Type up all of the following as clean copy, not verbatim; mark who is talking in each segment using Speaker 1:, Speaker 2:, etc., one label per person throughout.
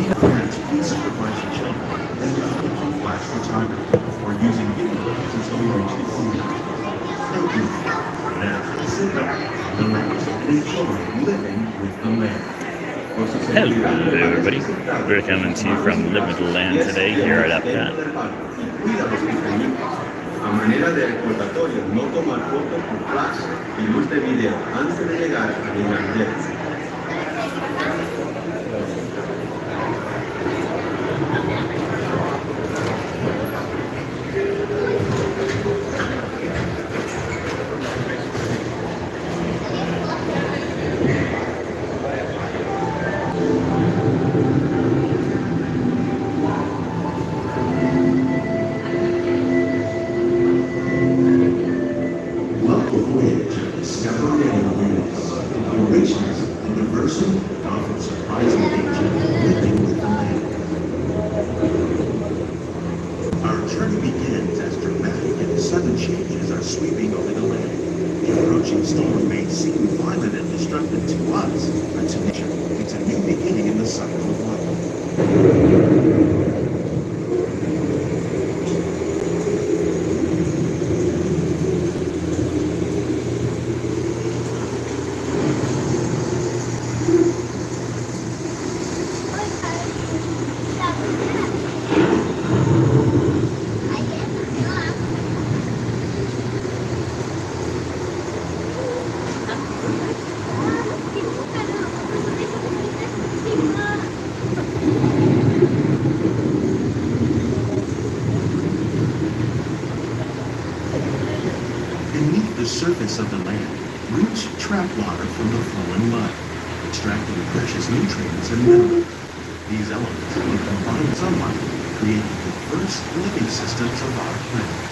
Speaker 1: Parents, please supervise your children and refrain from flash photography or using video games until we reach the end. Thank you. Now, sit back, relax, and enjoy living with the land.
Speaker 2: Hello, everybody. We're coming to you from Live with the Land today here at Epcot.
Speaker 1: A manera de recordatorio, no tomar fotos con flash y luz de video antes de llegar a Niña. Surface of the land, roots trap water from the flowing mud, extracting precious nutrients and minerals. These elements, when combined with sunlight, create the diverse living systems of our planet.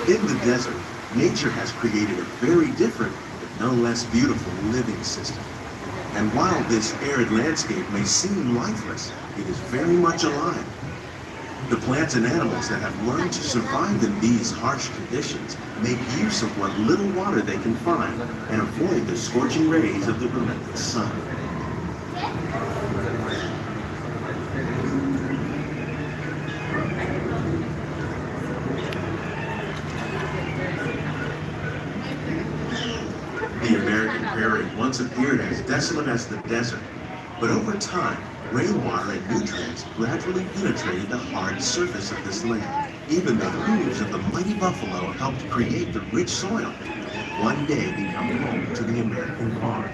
Speaker 1: In the desert, nature has created a very different, but no less beautiful living system. And while this arid landscape may seem lifeless, it is very much alive. The plants and animals that have learned to survive in these harsh conditions make use of what little water they can find and avoid the scorching rays of the relentless sun. The American prairie once appeared as desolate as the desert, but over time, rainwater and nutrients gradually penetrated the hard surface of this land. Even the hooves of the mighty buffalo helped create the rich soil, one day becoming home to the American farm.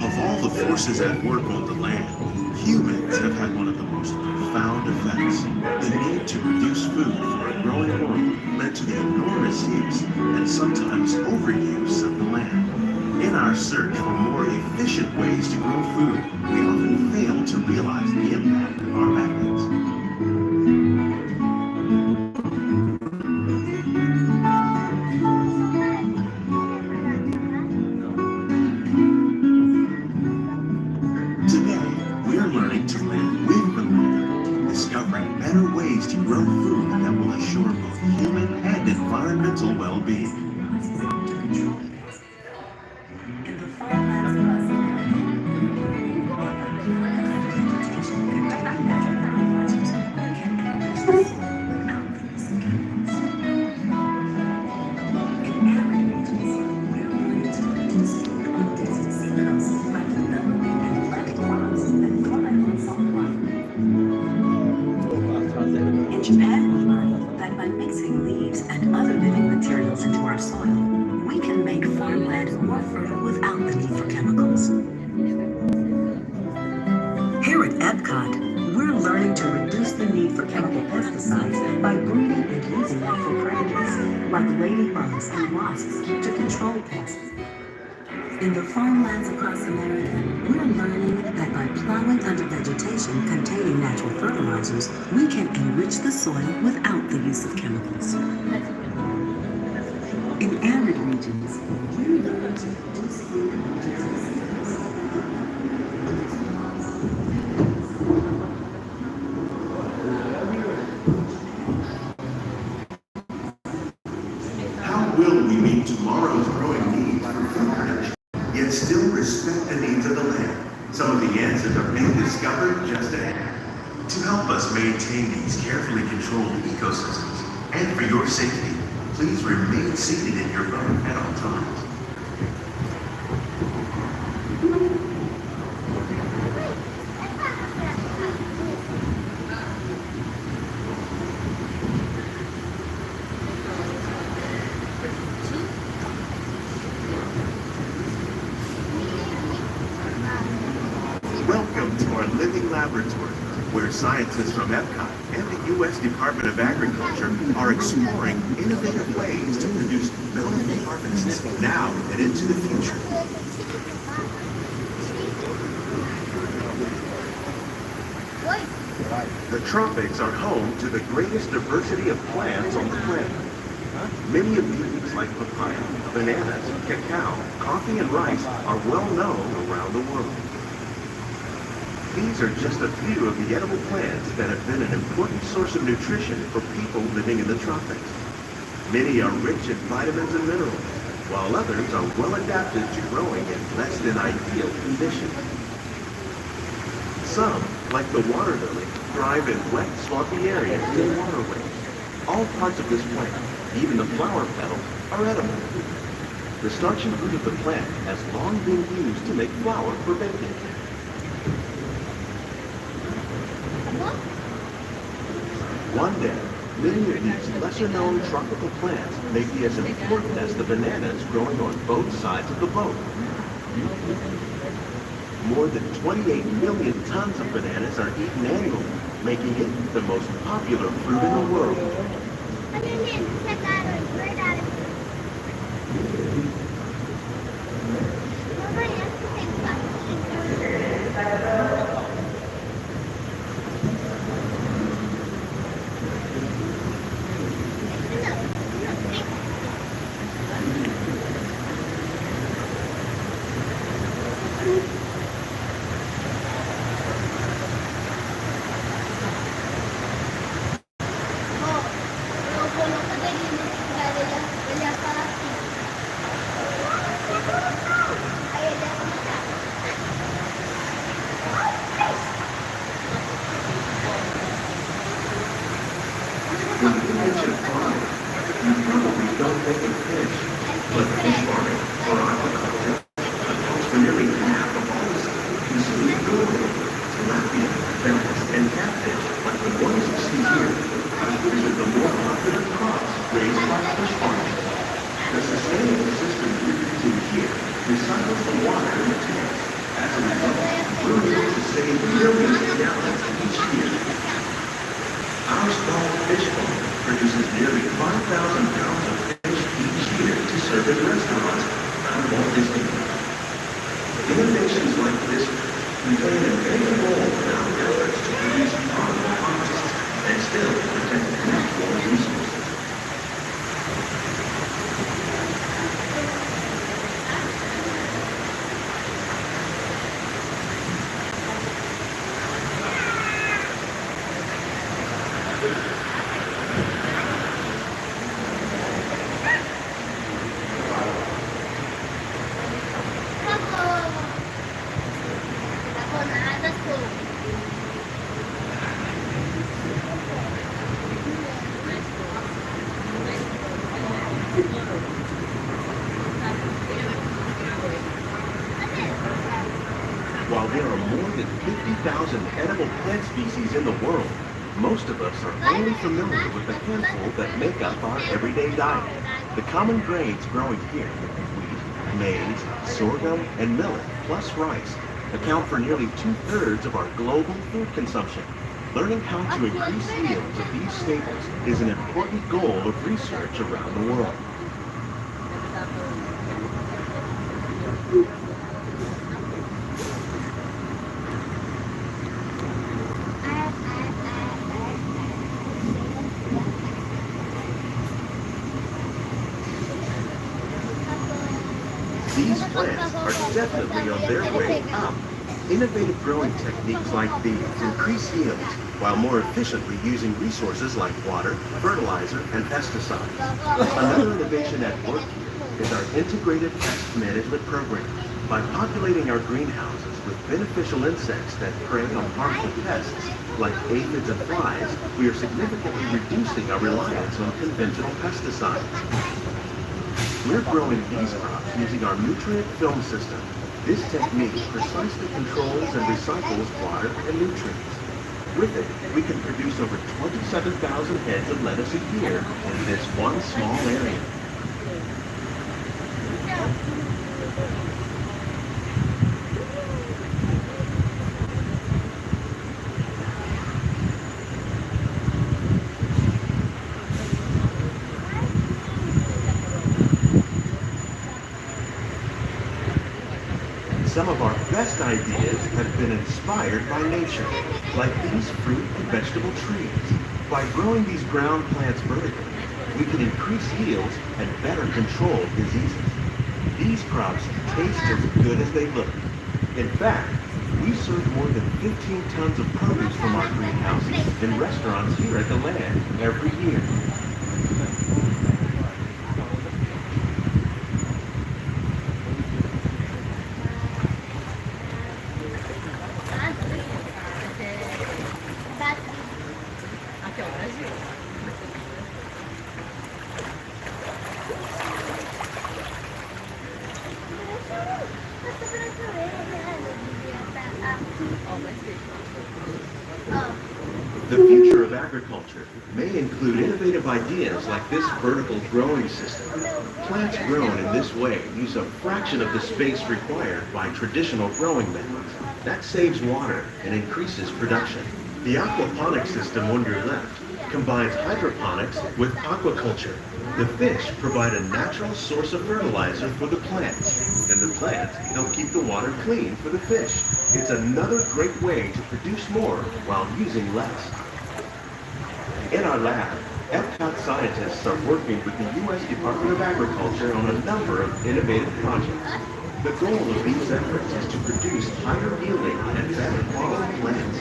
Speaker 1: Of all the forces at work on the land, humans have had one of the most profound effects. The need to produce food for a growing world led to the enormous use and sometimes overuse of the land. In our search for more efficient ways to grow food, we often fail to realize the impact of our methods. Today, we're learning to live with the land, discovering better ways to grow food that will assure both human and environmental well-being.
Speaker 3: In Japan, we learned that by mixing leaves and other living materials into our soil, we can make farmland more fertile without the need for chemicals. Here at Epcot, we're learning to reduce the need for chemical pesticides by breeding and using helpful predators like ladybugs and wasps to control pests. In the farmlands across America, we're learning that by plowing under vegetation containing natural fertilizers, we can enrich the soil without the use of chemicals. In arid regions, we're learning to reduce food
Speaker 1: How will we meet tomorrow's growing needs for food production, yet still respect the needs of the land? Some of the answers are being discovered just ahead. To help us maintain these carefully controlled ecosystems, and for your safety, please remain seated in your boat at all times. Welcome to our living laboratory, where scientists from Epcot and the U.S. Department of Agriculture are exploring innovative ways to produce bountiful harvests now and into the future. The tropics are home to the greatest diversity of plants on the planet. Many of these, like papaya, bananas, cacao, coffee, and rice, are well known around the world. These are just a few of the edible plants that have been an important source of nutrition for people living in the tropics. Many are rich in vitamins and minerals, while others are well adapted to growing in less than ideal conditions. Some, like the water lily, thrive in wet, swampy areas and waterways. All parts of this plant, even the flower petals, are edible. The starchy root of the plant has long been used to make flour for baking. One day, many of these lesser-known tropical plants may be as important as the bananas growing on both sides of the boat. More than 28 million tons of bananas are eaten annually, making it the most popular fruit in the world. When you mention farming, you probably don't think of fish, but fish farming or aquaculture accounts for nearly half of all the seafood consumed globally. Tilapia, bass, and catfish, like the ones you see here, are three of the more popular crops raised by fish farming. The sustainable system you're using here recycles the water in the tanks. As a result, we're able to save millions of gallons each year. Our small fish farm produces nearly 5,000 pounds of fish each year to serve in restaurants around Walt Disney World. Innovations like this play an important role in our efforts to produce powerful harvests and still protect natural resources. While there are more than 50,000 edible plant species in the world, most of us are only familiar with the handful that make up our everyday diet. The common grains growing here, wheat, maize, sorghum, and millet, plus rice, account for nearly 2/3 of our global food consumption. Learning how to increase yields of these staples is an important goal of research around the world. These plants are definitely on their way up. Innovative growing techniques like these increase yields while more efficiently using resources like water, fertilizer, and pesticides. Another innovation at work here is our integrated pest management program. By populating our greenhouses with beneficial insects that prey on harmful pests like aphids and flies, we are significantly reducing our reliance on conventional pesticides. We're growing these crops using our nutrient film system. This technique precisely controls and recycles water and nutrients. With it, we can produce over 27,000 heads of lettuce a year in this one small area. Some of our best ideas have been inspired by nature, like these fruit and vegetable trees. By growing these ground plants vertically, we can increase yields and better control diseases. These crops taste as good as they look. In fact, we serve more than 15 tons of produce from our greenhouses in restaurants here at the land every year. The future of agriculture may include innovative ideas like this vertical growing system. Plants grown in this way use a fraction of the space required by traditional growing methods. That saves water and increases production. The aquaponics system on your left combines hydroponics with aquaculture. The fish provide a natural source of fertilizer for the plants, and the plants help keep the water clean for the fish. It's another great way to produce more while using less. In our lab, Epcot scientists are working with the U.S. Department of Agriculture on a number of innovative projects. The goal of these efforts is to produce higher yielding and better quality plants.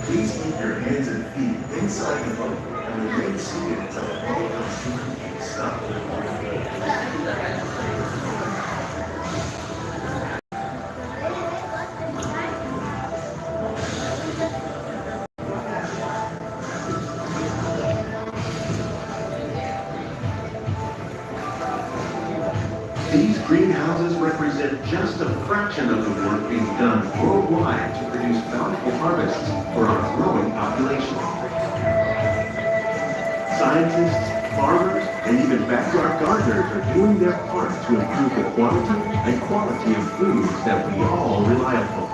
Speaker 1: Please keep your hands and feet inside the boat and remain seated until the boat comes to a complete stop. These greenhouses represent just a fraction of the work being done worldwide to produce bountiful harvests for our growing population. Scientists, farmers, and even backyard gardeners are doing their part to improve the quantity and quality of foods that we all rely upon.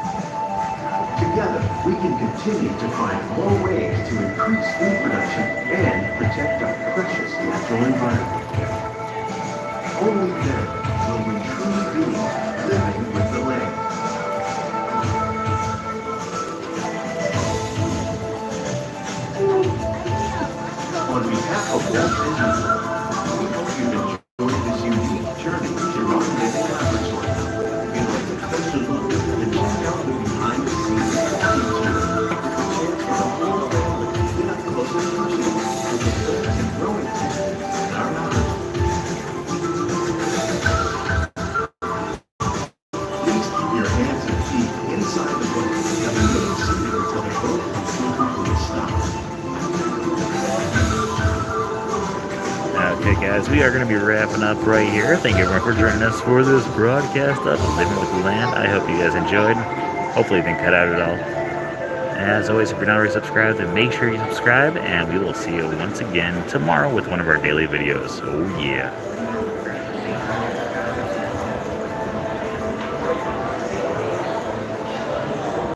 Speaker 1: Together, we can continue to find more ways to increase food production and protect our precious natural environment. Only then will we truly be living with the land. On behalf of Walt Disney World, we hope you enjoy this unique journey to our living laboratory. We'd like to take a look and check out the behind-the-scenes feature. A chance for the whole family to get up close and personal with the plants and growing systems in our laboratory. Please keep your hands and feet inside the boat and remain seated until the boat comes to a complete stop.
Speaker 2: Okay, guys, we are going to be wrapping up right here. Thank you everyone for joining us for this broadcast of Living with the Land. I hope you guys enjoyed. Hopefully you didn't cut out at all. As always, if you're not already subscribed, then make sure you subscribe, and we will see you once again tomorrow with one of our daily videos. Oh, yeah.